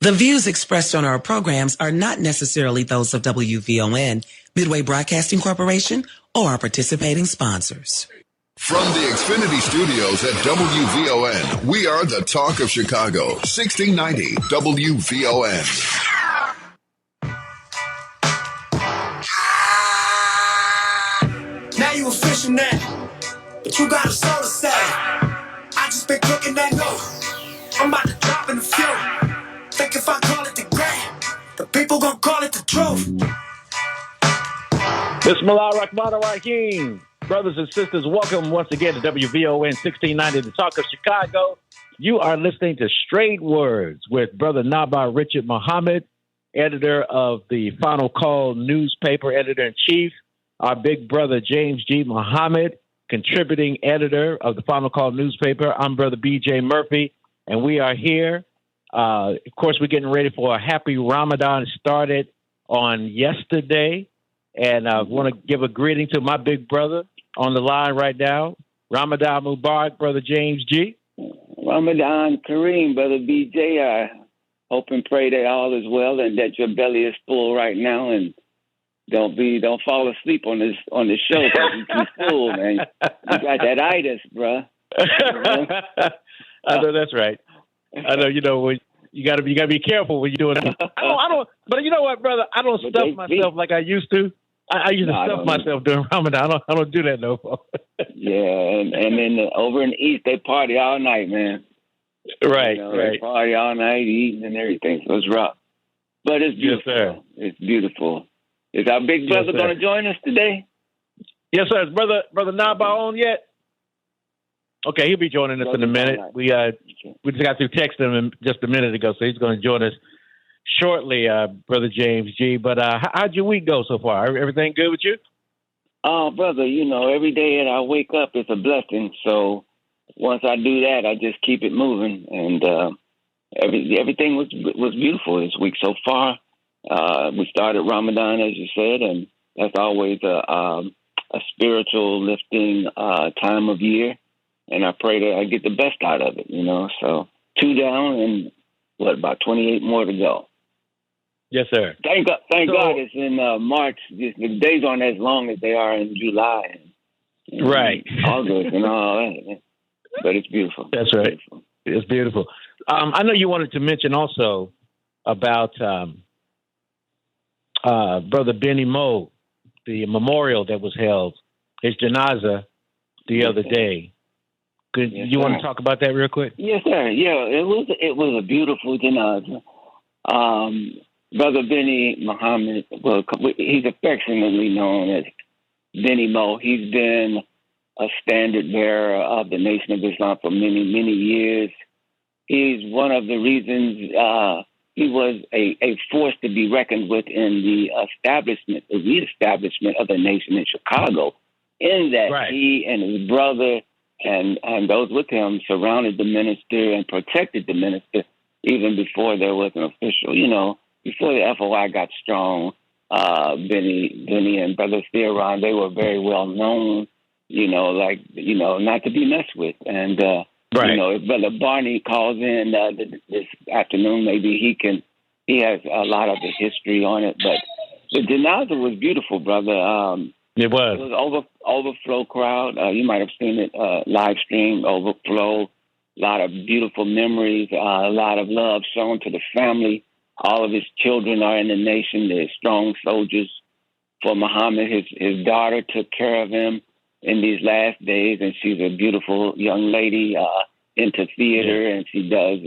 The views expressed on our programs are not necessarily those of WVON, Midway Broadcasting Corporation, or our participating sponsors. From the Xfinity Studios at WVON, we are the talk of Chicago, 1690 WVON. Now you official now, but you got a soul to say. I just been cooking that note. I'm about to drop in the fuel. Think if I call it the grand, the people gon' call it the truth. Bismillah Rahman Rahim. Brothers and sisters, welcome once again to WVON 1690, the talk of Chicago. You are listening to Straight Words with Brother Naba'a Richard Muhammad, editor of the Final Call newspaper, editor-in-chief. Our big brother James G. Muhammad, contributing editor of the Final Call newspaper. I'm Brother B.J. Murphy, and we are here. Of course, we're getting ready for a happy Ramadan. Started on yesterday. And I want to give a greeting to my big brother on the line right now. Ramadan Mubarak, Brother James G. Ramadan Kareem, Brother BJ. I hope and pray that all is well and that your belly is full right now, and don't fall asleep on this show because you're too full, man. You got that itis, bruh. I know that's right. I know, you gotta be careful when you're doing it. I don't. But you know what, brother? I don't stuff myself like I used to. I used to stuff myself during Ramadan. I don't do that no more. Yeah, and then over in the East, they party all night, man. Right, right. They party all night, eating and everything. So it's rough, but it's beautiful. Yes, sir. It's beautiful. Is our big brother going to join us today? Yes, sir. Is Brother Naba'a on yet? Okay, he'll be joining us in a minute. We just got through texting him just a minute ago, so he's going to join us shortly, Brother James G. But how'd your week go so far? Everything good with you? Oh, brother, every day that I wake up is a blessing. So once I do that, I just keep it moving. And everything was beautiful this week so far. We started Ramadan, as you said, and that's always a spiritual lifting time of year. And I pray that I get the best out of it, So 2 down and about 28 more to go. Yes, sir. Thank God it's in March. The days aren't as long as they are in July and right. August and all that. But it's beautiful. That's right. It's beautiful. I know you wanted to mention also about Brother Bennie Moe, the memorial that was held, his janazah the other day. You want to talk about that real quick? Yes, sir. Yeah, it was a beautiful janazah. Brother Bennie Muhammad, he's affectionately known as Bennie Moe. He's been a standard bearer of the Nation of Islam for many, many years. He's one of the reasons he was a force to be reckoned with in the reestablishment of the nation in Chicago, in that he and his brother and those with him surrounded the minister and protected the minister even before there was an official, before the FOI got strong. Benny and Brother Theron, they were very well known, not to be messed with. And, if Brother Barney calls in this afternoon, maybe he has a lot of the history on it. But the janazah was beautiful, brother. It was. It was overflow crowd. You might have seen it live stream, overflow. A lot of beautiful memories, a lot of love shown to the family. All of his children are in the nation. They're strong soldiers for Muhammad. His daughter took care of him in these last days, and she's a beautiful young lady into theater, and she does,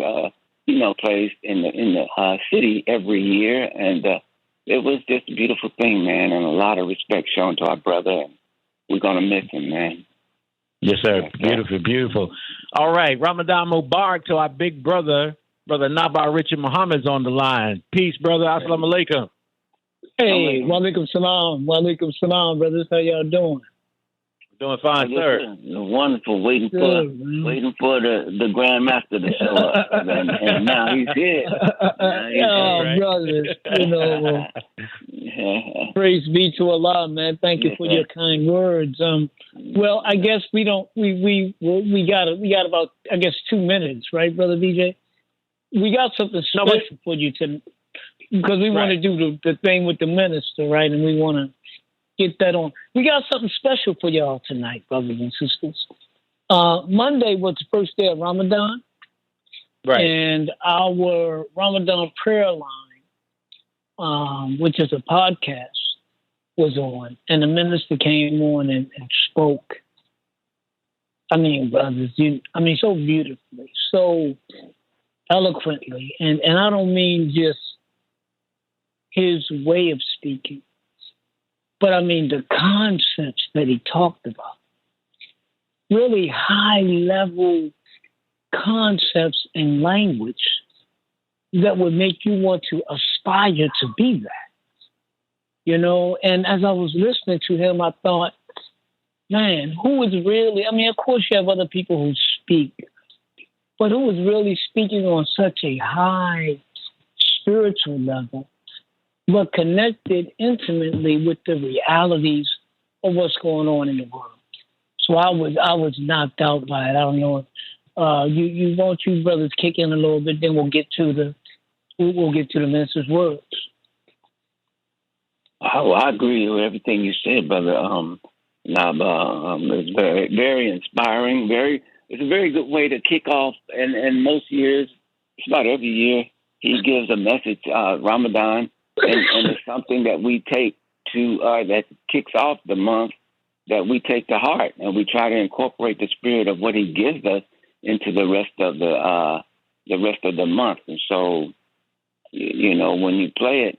plays in the city every year. And it was just a beautiful thing, man, and a lot of respect shown to our brother. And we're going to miss him, man. Yes, sir. Beautiful, beautiful. All right. Ramadan Mubarak to our big brother, Brother Naba'a Richard Muhammad's on the line. Peace, brother. Assalamu alaikum. Hey, wa alaikum salam. Wa alaikum salam, brothers. How y'all doing? Doing fine, sir. Wonderful. Waiting for the Grand Master to show up. and now he's here. Brothers, praise be to Allah, man. Thank you for your kind words. Well, I guess we got about 2 minutes, right, Brother BJ? we got something special for you tonight, because we want to do the thing with the minister, right? And we want to get that on. We got something special for y'all tonight, brothers and sisters. Monday was the first day of Ramadan. Right. And our Ramadan prayer line, which is a podcast, was on. And the minister came on and spoke. I mean, brothers, so beautifully, so eloquently. And I don't mean just his way of speaking, but I mean the concepts that he talked about. Really high-level concepts and language that would make you want to aspire to be that. You know, and as I was listening to him, I thought, man, who is really, of course you have other people who speak, but who is really speaking on such a high spiritual level, but connected intimately with the realities of what's going on in the world. So I was knocked out by it. I don't know. You brothers kick in a little bit, then we'll get to the minister's words. I agree with everything you said, brother. It's very, very inspiring. It's a very good way to kick off. And most years, it's about every year, he gives a message, Ramadan, and it's something that we take to that kicks off the month, that we take to heart, and we try to incorporate the spirit of what he gives us into the rest of the month. And so, you know, when we play it,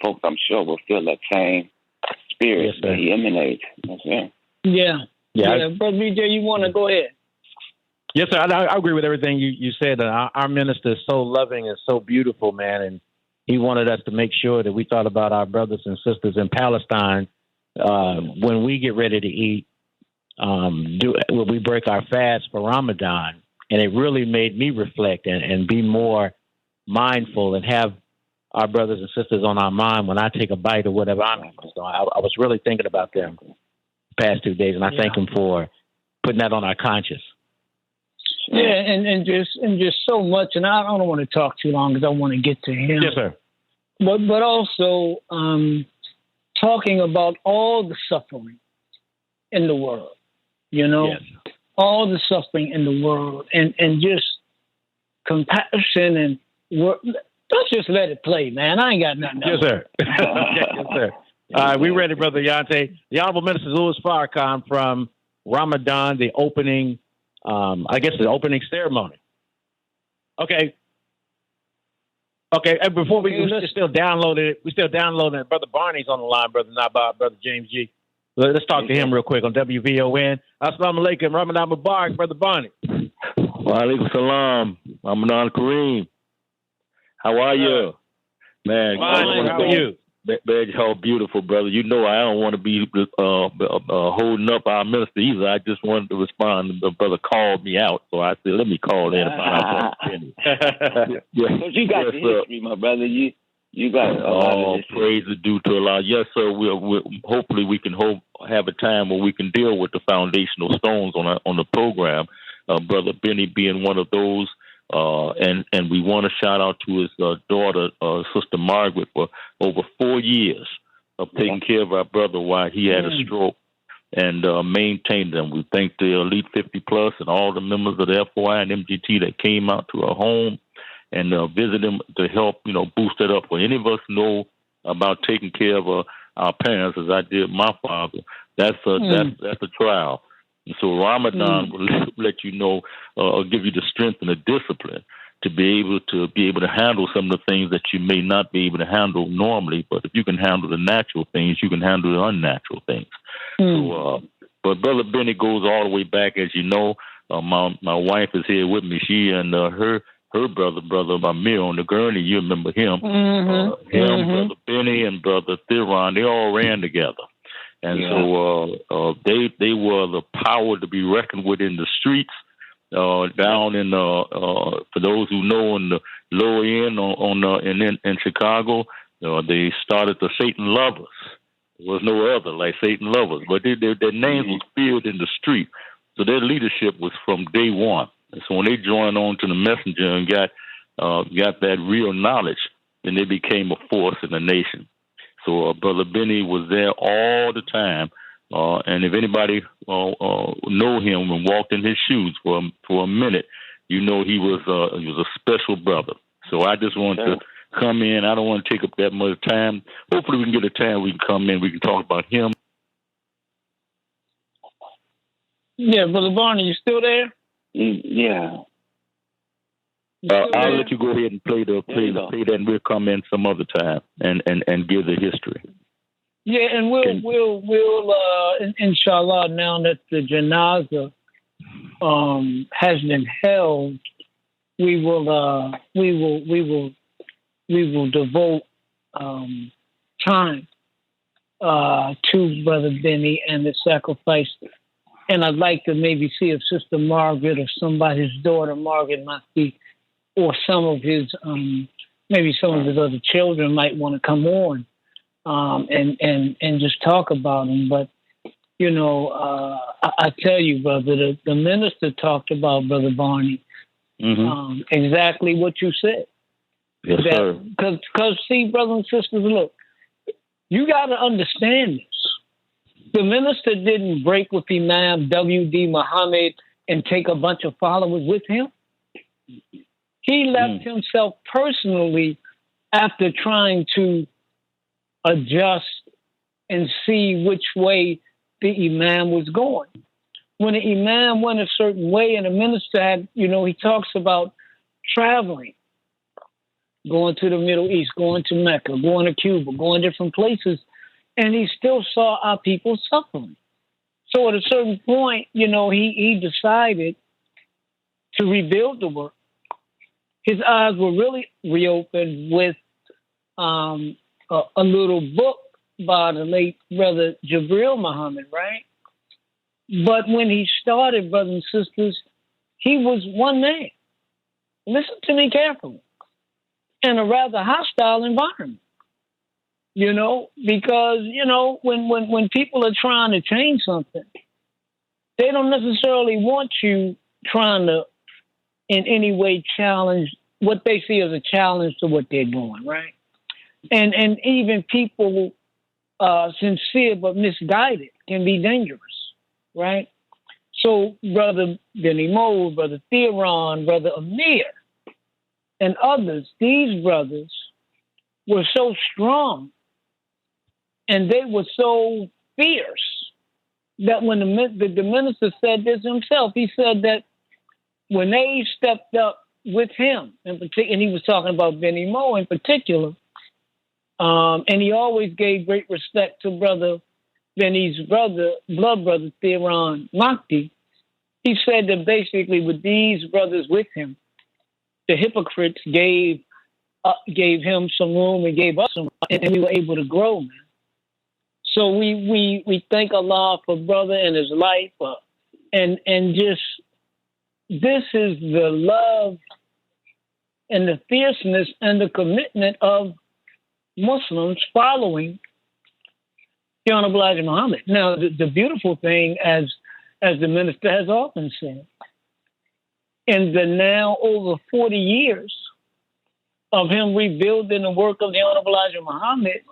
folks, I'm sure will feel that same spirit that he emanates. Yeah. Brother BJ, you want to go ahead? Yes, sir. I agree with everything you said. Our minister is so loving and so beautiful, man, and he wanted us to make sure that we thought about our brothers and sisters in Palestine when we get ready to eat. When we break our fast for Ramadan, and it really made me reflect and be more mindful and have our brothers and sisters on our mind when I take a bite or whatever I'm eating. So I was really thinking about them the past 2 days, and I thank him for putting that on our conscience. Yeah, and just so much, and I don't want to talk too long because I want to get to him. Yes, sir. But also talking about all the suffering in the world, you know, all the suffering in the world, and just compassion and work. Let's just let it play, man. I ain't got nothing else. Yes, sir. Yes, sir. All right, we ready, Brother Yante. The Honorable Minister Louis Farrakhan from Ramadan, the opening, the opening ceremony. Okay. And before we still downloading it. Brother Barney's on the line, Brother Naba'a, Brother James G. Let's talk to him real quick on WVON. Assalamu alaikum, Ramadan Mubarak, Brother Barney. Wa alaikum salam, Ramadan Kareem. How are you? Man, fine. How are you? Man, y'all beautiful, brother. You know I don't want to be holding up our minister either. I just wanted to respond. The brother called me out, so I said, let me call in about Bennie. Because you got the history, my brother. You got a lot of history. Praise is due to Allah. Yes, sir. We'll hopefully we can have a time where we can deal with the foundational stones on the program. Brother Bennie being one of those. And we want to shout out to his daughter, Sister Margaret, for over 4 years of taking care of our brother while he had a stroke and maintained them. We thank the Elite 50 Plus and all the members of the FOI and MGT that came out to our home and visit him to help, boost it up. For any of us know about taking care of our parents, as I did my father, that's a trial. And so Ramadan will let you know, give you the strength and the discipline to be able to handle some of the things that you may not be able to handle normally. But if you can handle the natural things, you can handle the unnatural things. So, but Brother Bennie goes all the way back, as you know. My wife is here with me. She and her brother Amir on the gurney. You remember him? Brother Bennie and Brother Theron. They all ran together. And so they were the power to be reckoned with in the streets, down in for those who know in the lower end in Chicago. They started the Satan Lovers. There was no other like Satan Lovers, but their names were feared in the street. So their leadership was from day one. So when they joined on to the messenger and got that real knowledge, then they became a force in the nation. So Brother Bennie was there all the time. And if anybody know him and walked in his shoes for a minute, you know he was a special brother. So I just want to come in. I don't want to take up that much time. Hopefully we can get a time we can come in. We can talk about him. Yeah, Brother Barney, you still there? Yeah. I'll let you go ahead and play that, and we'll come in some other time and give the history. Yeah, and we'll inshallah, now that the janazah has been held, we will devote time to Brother Bennie and the sacrifice. And I'd like to maybe see if Sister Margaret or somebody's daughter, Margaret Mahdi, or some of his maybe some of his other children might want to come on and just talk about him. But you know, I tell you, brother, the minister talked about Brother Barney exactly what you said. Yes, sir. Because see, brothers and sisters, look, you got to understand this. The minister didn't break with Imam W.D. Muhammad and take a bunch of followers with him. He left himself personally after trying to adjust and see which way the Imam was going. When the Imam went a certain way and the minister had, he talks about traveling, going to the Middle East, going to Mecca, going to Cuba, going different places, and he still saw our people suffering. So at a certain point, he decided to rebuild the work. His eyes were really reopened with a little book by the late Brother Jabril Muhammad, right? But when he started, brothers and sisters, he was one man. Listen to me carefully. In a rather hostile environment. Because, when people are trying to change something, they don't necessarily want you trying to in any way challenge what they see as a challenge to what they're doing, right? And even people sincere but misguided can be dangerous, right? So Brother Bennie Moe, Brother Theron, Brother Amir, and others, these brothers were so strong and they were so fierce that when the minister said this himself, he said that when they stepped up with him, and he was talking about Bennie Moe in particular, and he always gave great respect to Brother Bennie's blood brother, Theron Mahdi. He said that basically with these brothers with him, the hypocrites gave him some room and gave us some, and we were able to grow, man. So we thank Allah for brother and his life, and just this is the love and the fierceness and the commitment of Muslims following the Honorable Elijah Muhammad. Now, the beautiful thing, as the minister has often said, in the now over 40 years of him rebuilding the work of the Honorable Elijah Muhammad,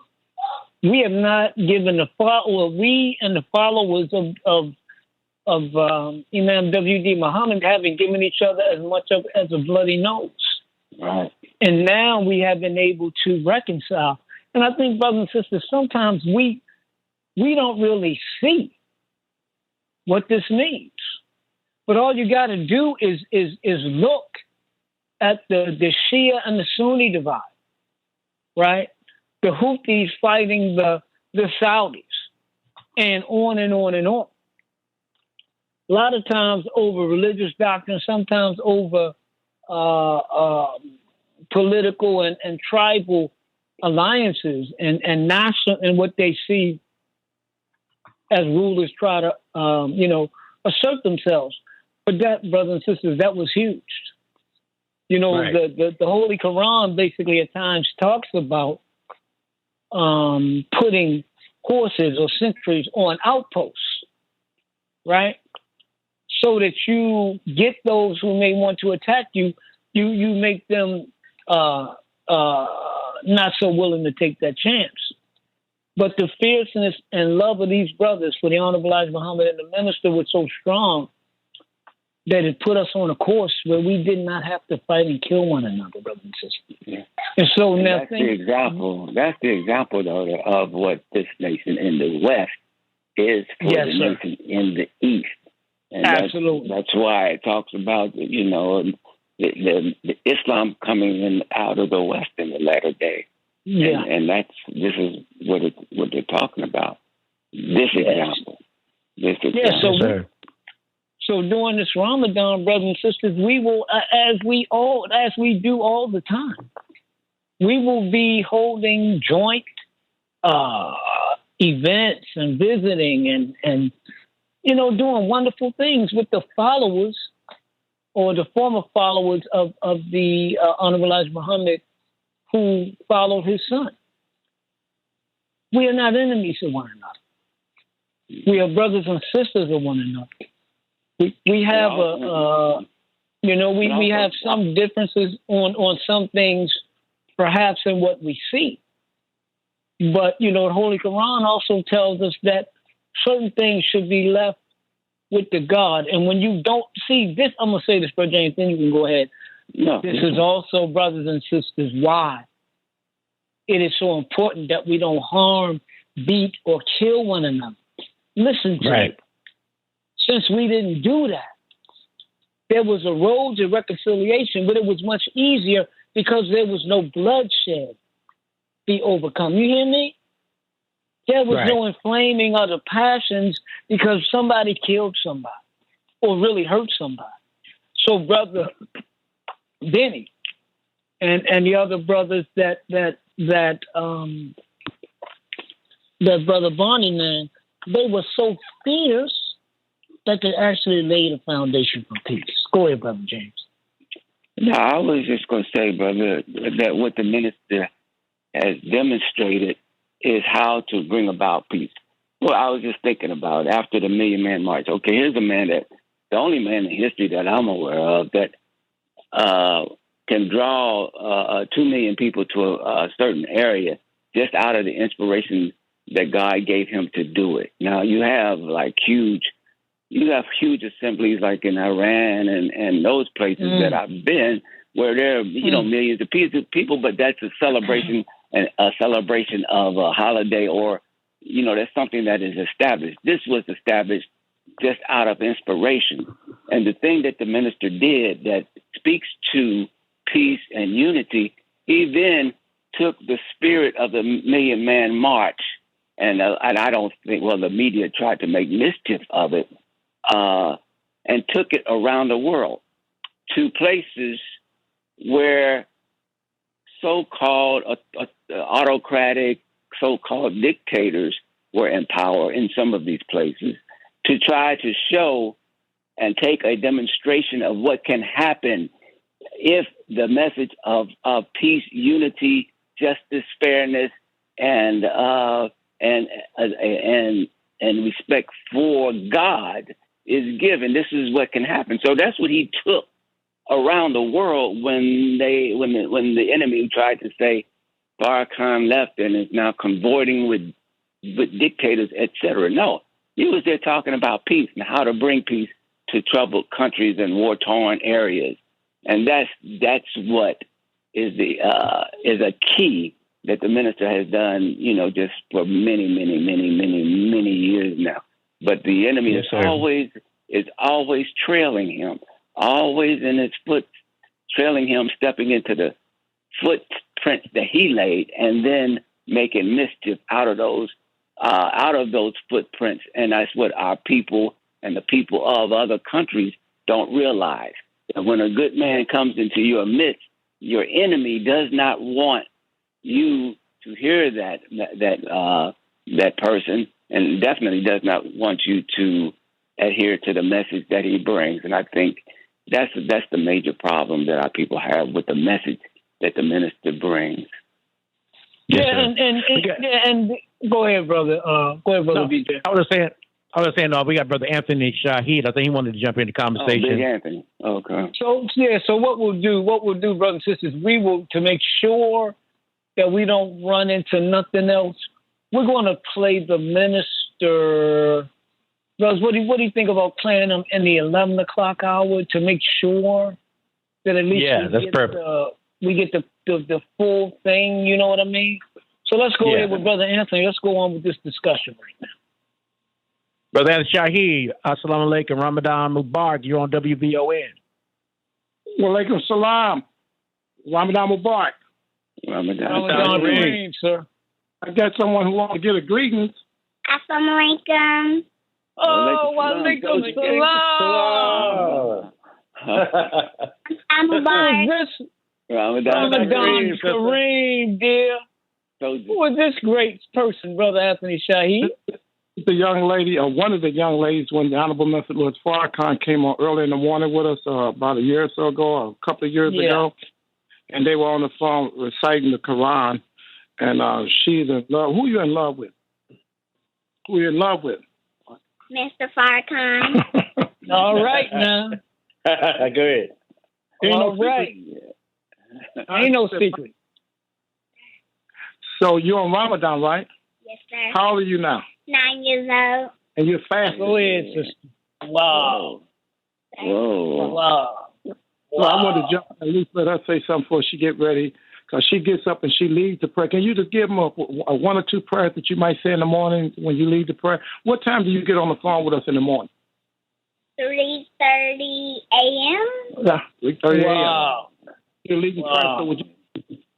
we have not given we and the followers of Imam W.D. Muhammad haven't given each other as much as a bloody nose. Right. And now we have been able to reconcile. And I think, brothers and sisters, sometimes we don't really see what this means. But all you got to do is look at the Shia and the Sunni divide, right? The Houthis fighting the Saudis, and on and on and on. A lot of times over religious doctrine, sometimes over political and tribal alliances and national and what they see as rulers try to assert themselves. But that, brothers and sisters, that was huge. Right. The Holy Quran basically at times talks about putting horses or sentries on outposts, right? so that you get those who may want to attack you. You make them not so willing to take that chance. But the fierceness and love of these brothers for the Honorable Elijah Muhammad and the minister was so strong that it put us on a course where we did not have to fight and kill one another, brothers and sisters. Yeah. And so and now that's the example. That's the example, though, of what this nation in the West is for the nation in the East. And absolutely. That's why it talks about, the Islam coming in out of the West in the latter day. Yeah. And this is what they're talking about. This example. Yeah, so during this Ramadan, brothers and sisters, we will, as we do all the time, we will be holding joint events and visiting and doing wonderful things with the followers or the former followers of the Honorable Elijah Muhammad who followed his son. We are not enemies of one another. We are brothers and sisters of one another. We have we have some differences on some things, perhaps in what we see. But the Holy Quran also tells us that certain things should be left with the God. And when you don't see this, I'm gonna say this, Brother James, then you can go ahead. No. This is also, brothers and sisters, why it is so important that we don't harm, beat, or kill one another. Listen to me. Since we didn't do that, there was a road to reconciliation, but it was much easier because there was no bloodshed be overcome. You hear me? There was no inflaming of the passions because somebody killed somebody or really hurt somebody. So, Brother Benny and the other brothers that Brother Bonnie, man, they were so fierce that they actually laid a foundation for peace. Go ahead, Brother James. No, I was just going to say, brother, that what the minister has demonstrated is how to bring about peace. Well, I was just thinking about after the Million Man March. Okay, here's a man the only man in history that I'm aware of that can draw 2 million people to a certain area just out of the inspiration that God gave him to do it. Now, you have huge assemblies like in Iran and those places that I've been where there are, millions of people, but that's a celebration of a holiday or, that's something that is established. This was established just out of inspiration. And the thing that the minister did that speaks to peace and unity, he then took the spirit of the Million Man March, and I don't think, the media tried to make mischief of it, and took it around the world to places where so-called autocratic, so-called dictators were in power in some of these places to try to show and take a demonstration of what can happen if the message of peace, unity, justice, fairness, and respect for God is given. This is what can happen. So that's what he took around the world when the enemy tried to say Farrakhan left and is now consorting with dictators, etc. No, he was there talking about peace and how to bring peace to troubled countries and war-torn areas, and that's what is a key that the minister has done, just for many years now. But the enemy is always trailing him, always in his foot, trailing him, stepping into the footprints that he laid, and then making mischief out of those footprints. And that's what our people and the people of other countries don't realize. That when a good man comes into your midst, your enemy does not want you to hear that person, and definitely does not want you to adhere to the message that he brings. And I think that's the major problem that our people have with the message that the minister brings. Yes, and go ahead, brother. Go ahead, brother BJ. I was I was saying, we got Brother Anthony Shaheed. I think he wanted to jump in the conversation. Oh, Big Anthony. Okay. So what we'll do, brothers and sisters, we will, to make sure that we don't run into nothing else, we're going to play the minister. Brothers, what do you think about playing them in the 11 o'clock hour to make sure that at least we get the full thing, you know what I mean? So let's go ahead with Brother Anthony. Let's go on with this discussion right now. Brother Anthony Shaheed, Assalamu alaikum, Ramadan Mubarak. You're on WVON. Walaikum salam. Ramadan Mubarak. Ramadan Kareem, sir. I got someone who wants to get a greetings. Assalamu alaikum. Oh, walaikum salam. I'm Mubarak. Ramadan Kareem, dear. Who is this great person, Brother Anthony Shaheed? The young lady, or one of the young ladies, when the Honorable Minister Louis Farrakhan came on early in the morning with us about a year or so ago, or a couple of years ago, and they were on the phone reciting the Quran, and she's in love. Who are you in love with? Who are you in love with? Mr. Farrakhan. All right, now. Go ahead. All right. Ain't no secret. So you're on Ramadan, right? Yes, sir. How old are you now? 9 years old. And you're fasting? Go ahead, sister. Wow. Well, I want to jump and at least let her say something before she get ready, because she gets up and she leads the prayer. Can you just give them a one or two prayers that you might say in the morning when you lead the prayer? What time do you get on the phone with us in the morning? 3:30 a.m. Yeah, 3:30 a.m. Wow. You're leading prayer, so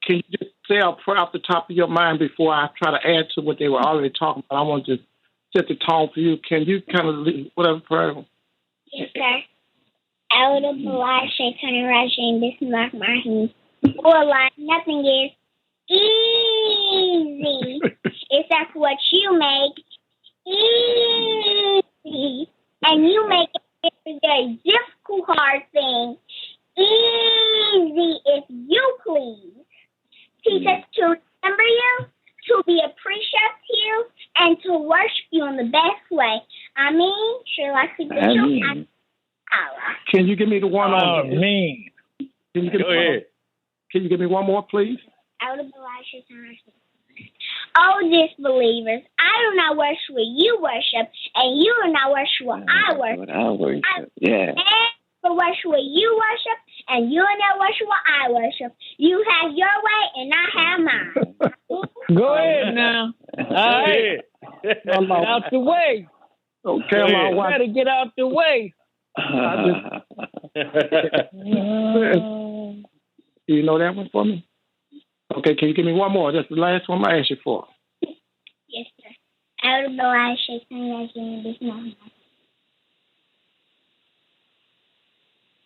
can you just say a prayer off the top of your mind before I try to add to what they were already talking about? I want to set the tone for you. Can you kind of lead whatever prayer? Yes, sir. Audible, Shaitan Rajim, Bismillahirrahmanirrahim. Well, nothing is easy except what you make easy. And you make it a very difficult, hard thing easy if you please. Teach us to remember you, to be appreciative to you, and to worship you in the best way. Ameen. Can you give me the one on? Ameen. Can you give me ahead. Can you give me one more, please? Oh, disbelievers, I do not worship what you worship, and you do not worship what I worship. Yeah. I worship what you worship, and you do not worship what I worship. You have your way, and I have mine. Go ahead now. All right. Get out the way. Okay, my wife. Better get out the way. Do you know that one for me? Okay, can you give me one more? That's the last one I asked you for. Yes, sir.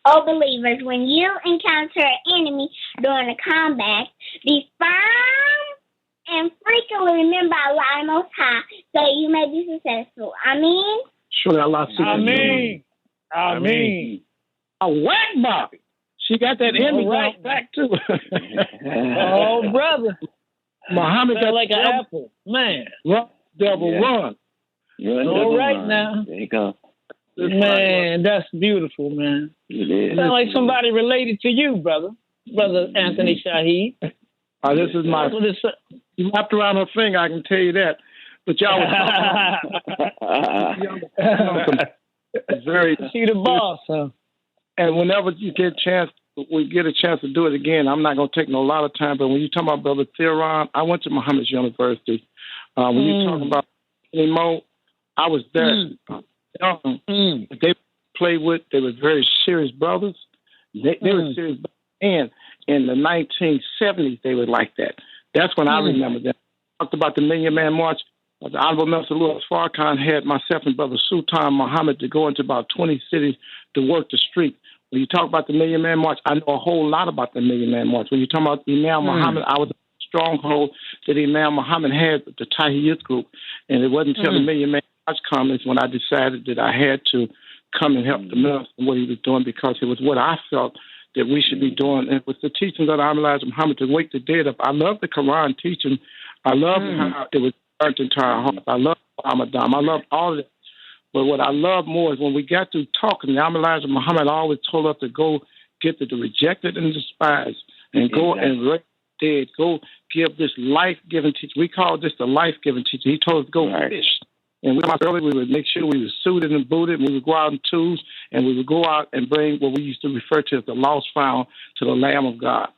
Oh, believers, when you encounter an enemy during a combat, be firm and frequently remember Allah Most High, so you may be successful. Ameen. Surely Allah. Ameen. A whack Bobby. She got that enemy right back too. Oh, brother. Muhammad got like an apple. Man. Devil run. All right now. There you go. Man, that's beautiful, man. It Sound like somebody related to you, brother. Brother Anthony Shaheed. This is my... You wrapped around her finger, I can tell you that. But y'all very... She the boss, huh? And whenever we get a chance to do it again, I'm not going to take a lot of time, but when you talk about Brother Theron, I went to Muhammad's University. When you talk about Bennie Moe, I was there. They played with, they were very serious brothers. They were serious, and in the 1970s, they were like that. That's when I remember them. Talked about the Million Man March. The Honorable Minister Louis Farrakhan had myself and Brother Sultan Muhammad to go into about 20 cities to work the street. When you talk about the Million Man March, I know a whole lot about the Million Man March. When you talk about Imam Muhammad, I was a stronghold that Imam Muhammad had with the Tahiyyat group. And it wasn't until the Million Man March comments when I decided that I had to come and help the minister in what he was doing, because it was what I felt that we should be doing. And with the teachings of the Honorable Muhammad to wake the dead up. I love the Quran teaching. I love how it was burnt into our hearts. I love Ramadan. I love all of it. But what I love more is when we got through talking, the Elijah Muhammad always told us to go get the rejected and despised and go and raise dead. Go give this life-giving teaching. We call this the life-giving teaching. He told us to go fish. And early, we would make sure we were suited and booted, and we would go out in twos, and we would go out and bring what we used to refer to as the lost found to the Lamb of God.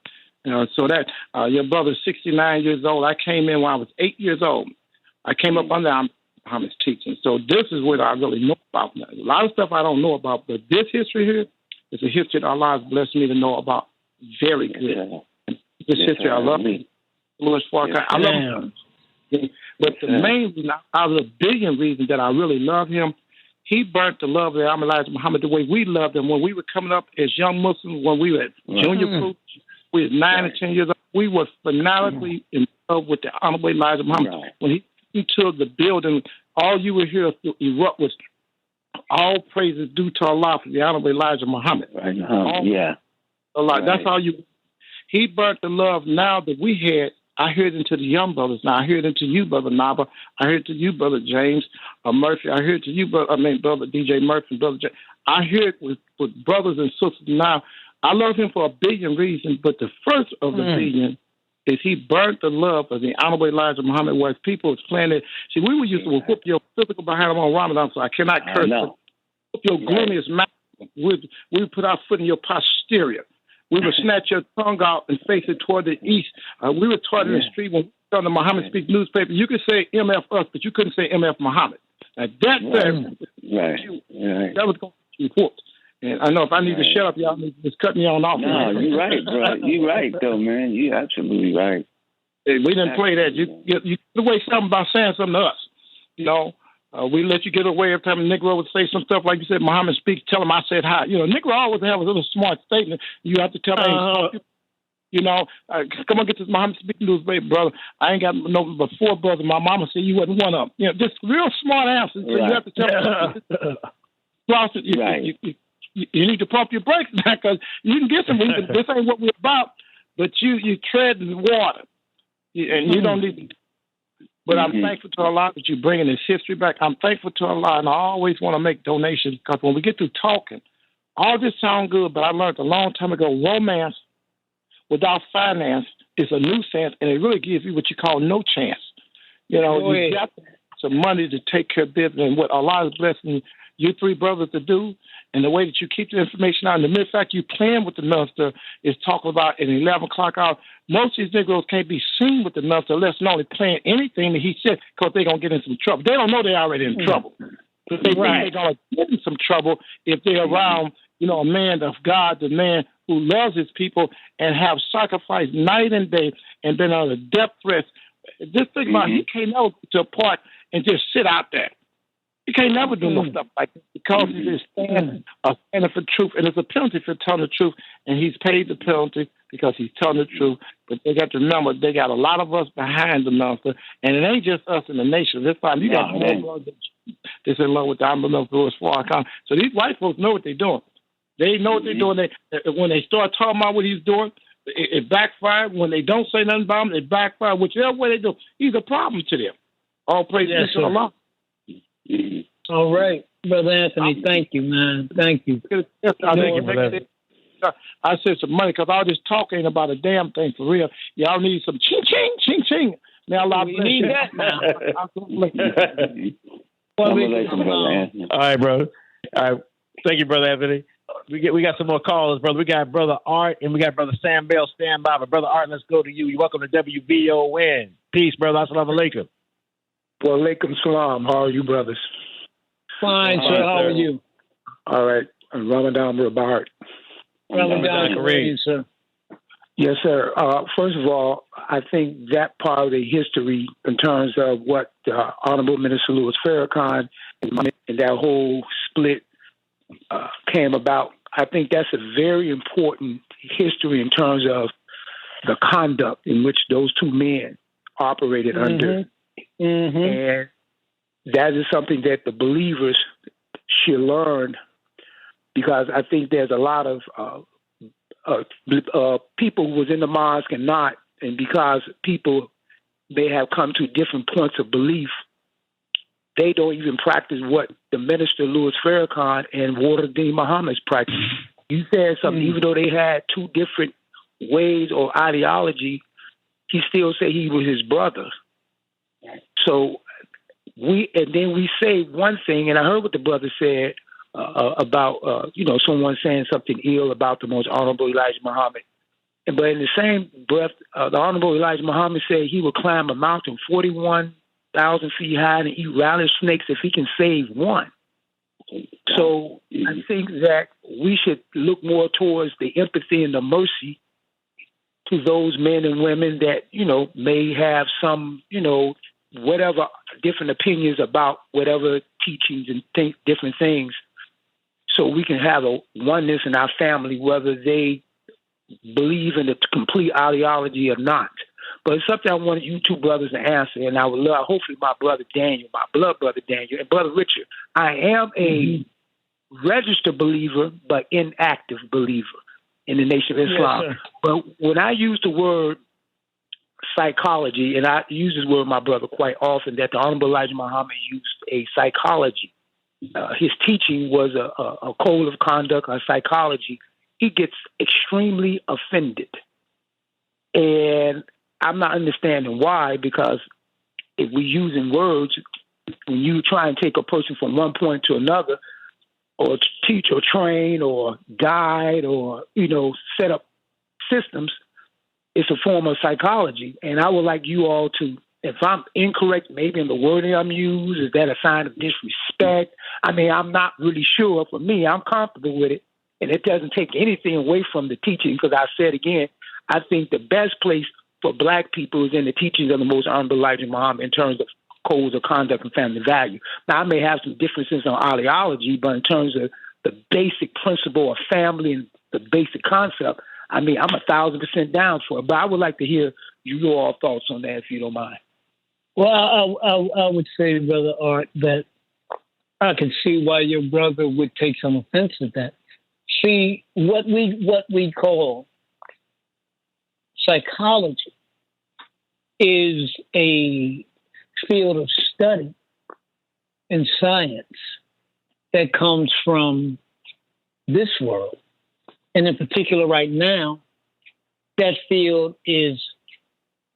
So that your brother's 69 years old. I came in when I was 8 years old. I came up under Muhammad's teaching. So this is what I really know about. A lot of stuff I don't know about, but this history here is a history that Allah has blessed me to know about very good. This history I love. Louis Farrakhan, I love him. But the main reason, out of the billion reasons that I really love him, he burnt the love of Elijah Muhammad the way we loved him. When we were coming up as young Muslims, when we were at junior group, we were 9 and 10 years old, we were fanatically in love with the Honorable Elijah Muhammad. When he entered the building, all you would hear erupt was all praises due to Allah for the Honorable Elijah Muhammad. Allah, that's all you. He burnt the love now that we had. I hear it into the young brothers now. I hear it into you, Brother Naba. I hear it to you, Brother James Murphy. I hear it to you, Brother DJ Murphy and Brother James. I hear it with brothers and sisters now. I love him for a billion reasons, but the first of the billion is he burnt the love of the Honorable Elijah Muhammad, where people was playing it. See, we were used to whoop your physical behind him on Ramadan, so I cannot curse. Whoop your gloomiest mouth. We would put our foot in your posterior. We would snatch your tongue out and face it toward the east. We were taught in the street when we saw the Muhammad Speak newspaper, you could say MF us, but you couldn't say MF Muhammad. Now that that was going to be whooped. And I know if I need to shut up, y'all need to just cut me on off. No, you're right, bro. You're right, though, man. You're absolutely right. Hey, we didn't play that. You get away something by saying something to us. You know, we let you get away every time a Negro would say some stuff like you said, Muhammad speaks, tell him I said hi. You know, Negro always have a little smart statement. You have to tell me, you know, come on, get this Muhammad speaking news, baby, brother. I ain't got no but 4 brothers. My mama said you wasn't one of them. You know, just real smart answers. So you have to tell me. You need to pump your brakes now because you can get some. This ain't what we're about, but you tread in water, and you don't need to. But I'm thankful to Allah that you're bringing this history back. I'm thankful to Allah, and I always want to make donations because when we get through talking, all this sounds good, but I learned a long time ago, romance without finance is a nuisance, and it really gives you what you call no chance. You know, you got some money to take care of business, and what Allah is blessing you 3 brothers to do, and the way that you keep the information out, and the mere fact you playing with the minister is talking about at 11 o'clock hour. Most of these Negroes can't be seen with the minister unless not only playing anything that he said because they're going to get in some trouble. They don't know they're already in trouble. But they think they're going to get in some trouble if they're around, you know, a man of God, the man who loves his people and have sacrificed night and day and been under death threats. Just think about it. He can't never go to a park and just sit out there. You can't never do no stuff like that because he is standing for truth, and it's a penalty for telling the truth, and he's paid the penalty because he's telling the truth. But they got to remember, they got a lot of us behind the minister, and it ain't just us in the nation. This time, you got more that's in love with the Honorable Louis Farrakhan. So these white folks know what they're doing. They know what they're doing. When they start talking about what he's doing, it backfired. When they don't say nothing about him, it backfired. Whichever way they do, he's a problem to them. All praise to Allah. All right, Brother Anthony, thank you, man. Thank you. I said some money because all this talk ain't about a damn thing for real. Y'all need some ching, ching, ching, ching. Now, we need that now. All right, bro. All right. Thank you, Brother Anthony. We got some more callers, brother. We got Brother Art and we got Brother Sam Bell. Stand by. But Brother Art, let's go to you. You're welcome to WVON. Peace, brother. Assalamu alaikum. Wa alaikum salam. How are you, brothers? Fine, sir. How are you? All right. Ramadan Mubarak. Ramadan Kareem, sir. Yes, sir. First of all, I think that part of the history in terms of what Honorable Minister Louis Farrakhan and that whole split came about, I think that's a very important history in terms of the conduct in which those 2 men operated under. And that is something that the believers should learn, because I think there's a lot of people who was in the mosque and not, and because people, they have come to different points of belief, they don't even practice what the Minister Louis Farrakhan and Warder Muhammad's practice. You said something, even though they had two different ways or ideology, he still said he was his brother. So then we say one thing, and I heard what the brother said about someone saying something ill about the Most Honorable Elijah Muhammad. But in the same breath, the Honorable Elijah Muhammad said he would climb a mountain 41,000 feet high and eat rattlesnakes if he can save one. So I think that we should look more towards the empathy and the mercy to those men and women that, may have some, whatever different opinions about whatever teachings and different things. So we can have a oneness in our family, whether they believe in the complete ideology or not. But it's something I wanted you two brothers to answer, and I would love, hopefully, my brother Daniel, my blood brother Daniel, and brother Richard. I am a registered believer, but inactive believer in the Nation of Islam. Yes, but when I use the word psychology, and I use this word, my brother, quite often, that the Honorable Elijah Muhammad used a psychology. His teaching was a code of conduct, a psychology. He gets extremely offended. And I'm not understanding why, because if we're using words, when you try and take a person from one point to another, or teach or train or guide or, set up systems, it's a form of psychology. And I would like you all to, if I'm incorrect, maybe in the wording I'm using, is that a sign of disrespect? I mean, I'm not really sure. For me, I'm comfortable with it. And it doesn't take anything away from the teaching, because I said again, I think the best place for black people is in the teachings of the Most Honorable Elijah Muhammad in terms of codes of conduct and family value. Now, I may have some differences on ideology, but in terms of the basic principle of family and the basic concept, I mean, I'm 1,000% down for it. But I would like to hear your all thoughts on that, if you don't mind. Well, I would say, Brother Art, that I can see why your brother would take some offense at that. See, what we call psychology is a field of study and science that comes from this world. And in particular right now, that field is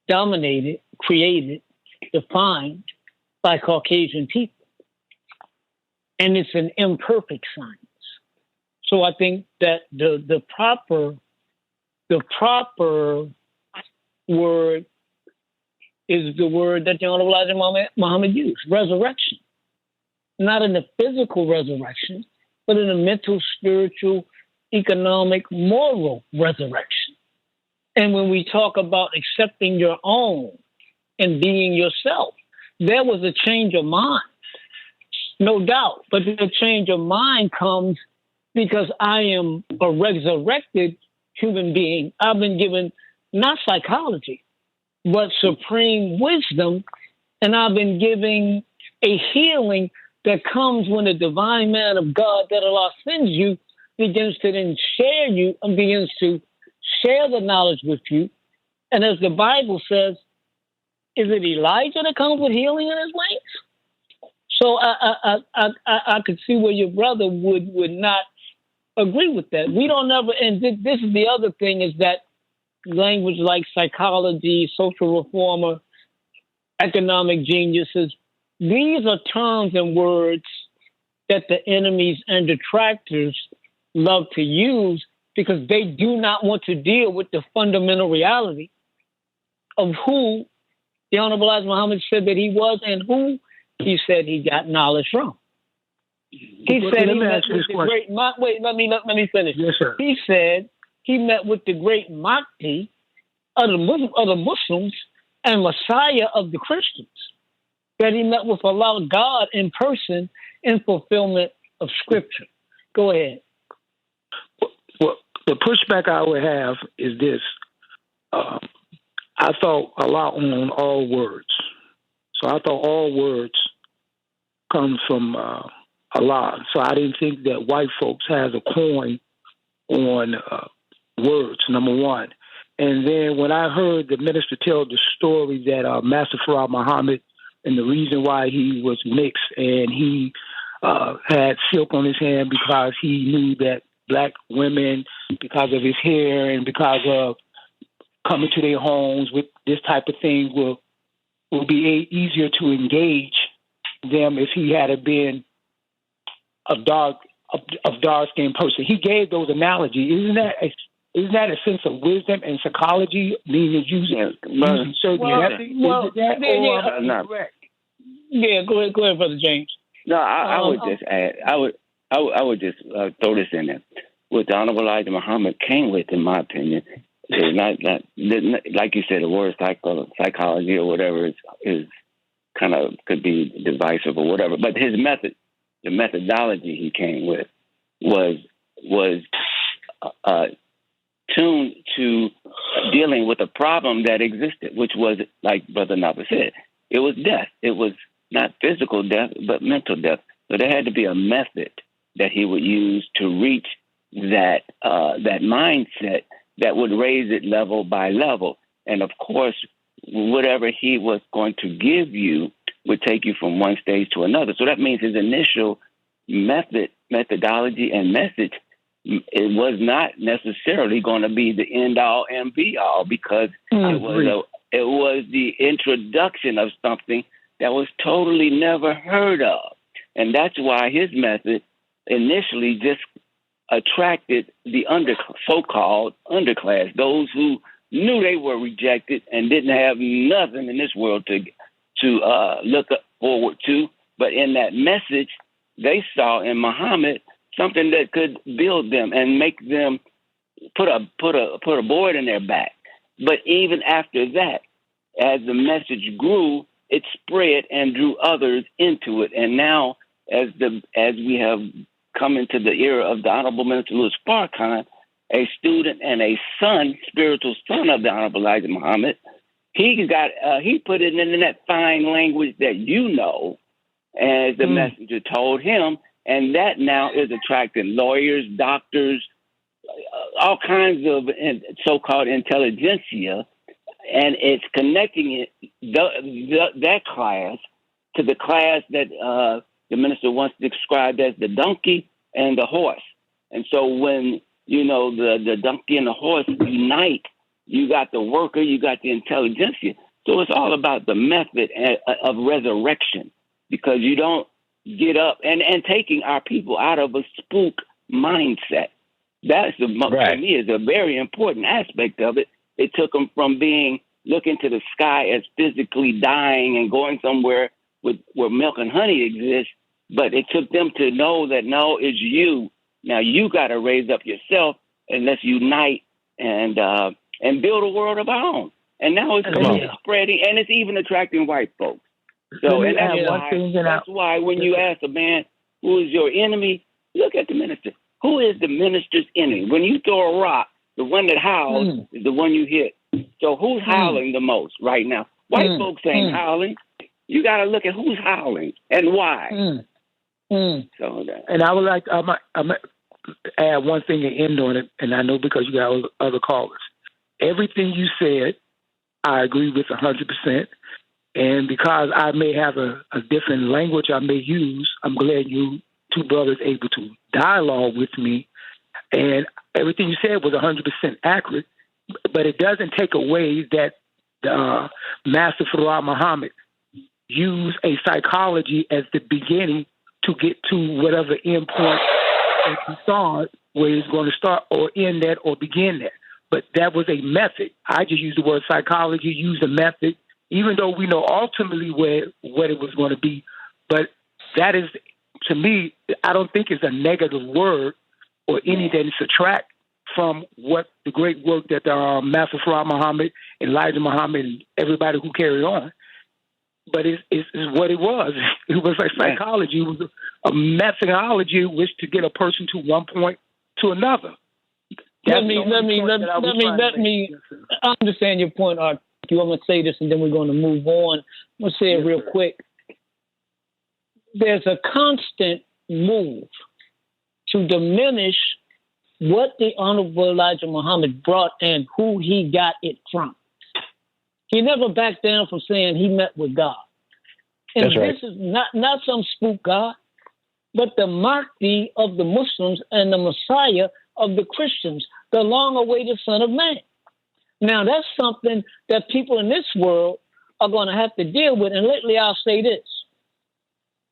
dominated, created, defined by Caucasian people. And it's an imperfect science. So I think that the proper word is the word that the Honorable Elijah Muhammad used, resurrection. Not in the physical resurrection, but in the mental, spiritual, economic, moral resurrection. And when we talk about accepting your own and being yourself, there was a change of mind, no doubt. But the change of mind comes because I am a resurrected human being. I've been given not psychology, but supreme wisdom, and I've been given a healing that comes when the divine man of God that Allah sends you begins to then share you and begins to share the knowledge with you. And as the Bible says, is it Elijah that comes with healing in his wings? So I could see where your brother would not agree with that. We don't ever, and this is the other thing, is that language like psychology, social reformer, economic geniuses, these are terms and words that the enemies and detractors love to use because they do not want to deal with the fundamental reality of who the Honorable Elijah Muhammad said that he was and who he said he got knowledge from. He said he met with the great wait, let me finish. Yes, sir. He said he met with the great Mahdi of the Muslims and Messiah of the Christians. That he met with Allah, God, in person in fulfillment of Scripture. Go ahead. Well, the pushback I would have is this. I thought Allah owned all words. So I thought all words come from Allah. So I didn't think that white folks has a coin on words, number one. And then when I heard the minister tell the story that Master Farah Muhammad and the reason why he was mixed and he had silk on his hand because he knew that black women, because of his hair and because of coming to their homes with this type of thing, will be easier to engage them if he had been a dark skinned person. He gave those analogies. Isn't that a sense of wisdom and psychology? Meaning using certain methods? Correct? Yeah, go ahead, Brother James. No, I would just add. I would just throw this in there. What the Honorable Elijah Muhammad came with, in my opinion, is not like you said. The word psychology or whatever is kind of could be divisive or whatever. But his method, the methodology he came with, was tuned to dealing with a problem that existed, which was, like Brother Naba said, it was death. It was not physical death, but mental death. So there had to be a method that he would use to reach that mindset that would raise it level by level. And of course, whatever he was going to give you would take you from one stage to another. So that means his initial methodology and message, it was not necessarily going to be the end all and be all, because it was the introduction of something that was totally never heard of. And that's why his method initially just attracted the so-called underclass, those who knew they were rejected and didn't have nothing in this world to look forward to. But in that message, they saw in Muhammad something that could build them and make them put a board in their back. But even after that, as the message grew, it spread and drew others into it. And now, as we have come into the era of the Honorable Minister Louis Farrakhan, a student and a son, spiritual son of the Honorable Elijah Muhammad, he put it in that fine language that you know, as the messenger told him, and that now is attracting lawyers, doctors, all kinds of so-called intelligentsia, and it's connecting that class to the class that the minister once described as the donkey and the horse. And so when, the donkey and the horse unite, you got the worker, you got the intelligentsia. So it's all about the method of resurrection, because you don't get up and taking our people out of a spook mindset. That's for me is a very important aspect of it. It took them from looking to the sky as physically dying and going somewhere where milk and honey exists, but it took them to know that no, it's you. Now you got to raise up yourself, and let's unite and build a world of our own. And now it's spreading, and it's even attracting white folks. So and that's why when you ask a man who is your enemy, look at the minister. Who is the minister's enemy? When you throw a rock, the one that howls is the one you hit. So who's howling the most right now? White folks ain't howling. You got to look at who's howling and why. So and I would like I might add one thing and end on it, and I know because you got other callers. Everything you said, I agree with 100%. And because I may have a different language I may use, I'm glad you two brothers able to dialogue with me. And everything you said was 100% accurate, but it doesn't take away that the Master Farah Muhammad used a psychology as the beginning to get to whatever end point that he saw where he's going to start or end that or begin that. But that was a method. I just used the word psychology, used a method, even though we know ultimately what it was going to be. But that is, to me, I don't think it's a negative word or any that subtract from what the great work that Master Farah Muhammad, Elijah Muhammad, and everybody who carried on. But it's what it was. It was like psychology. It was a methodology which to get a person to one point to another. Let me understand your point, Art. I'm going to say this and then we're going to move on. I'm going to say it real quick. There's a constant move to diminish what the Honorable Elijah Muhammad brought and who he got it from. He never backed down from saying he met with God. And That's right. this is not some spook God, but the Mahdi of the Muslims and the Messiah of the Christians, the long-awaited Son of Man. Now, that's something that people in this world are going to have to deal with. And lately, I'll say this.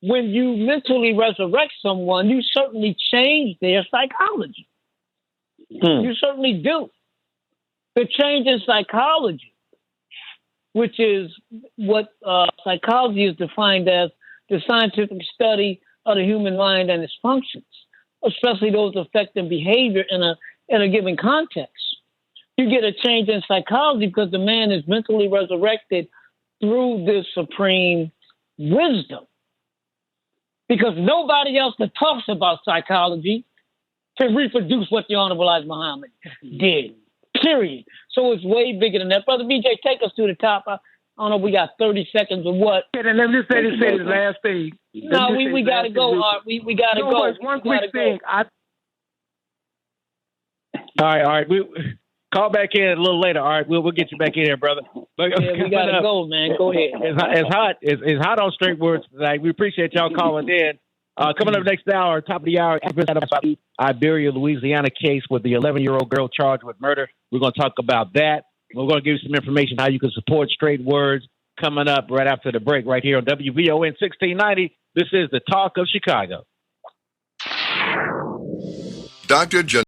When you mentally resurrect someone, you certainly change their psychology. You certainly do. The change in psychology, which is what psychology is defined as the scientific study of the human mind and its functions, especially those affecting behavior in a given context. You get a change in psychology because the man is mentally resurrected through this supreme wisdom. Because nobody else that talks about psychology can reproduce what the Honorable Elijah Muhammad did, period. So it's way bigger than that. Brother BJ, take us to the top. I don't know if we got 30 seconds or what. And let me just say this last thing. No, we got to go, Art. We got to go. One quick thing. All right. We call back in a little later. All right, we'll get you back in here, brother. But, yeah, we got to go, man. Go ahead. It's hot on Straight Words tonight. We appreciate y'all calling in. Coming up next hour, top of the hour, Iberia, Louisiana case with the 11-year-old girl charged with murder. We're going to talk about that. We're going to give you some information how you can support Straight Words coming up right after the break right here on WVON 1690. This is the Talk of Chicago. Dr.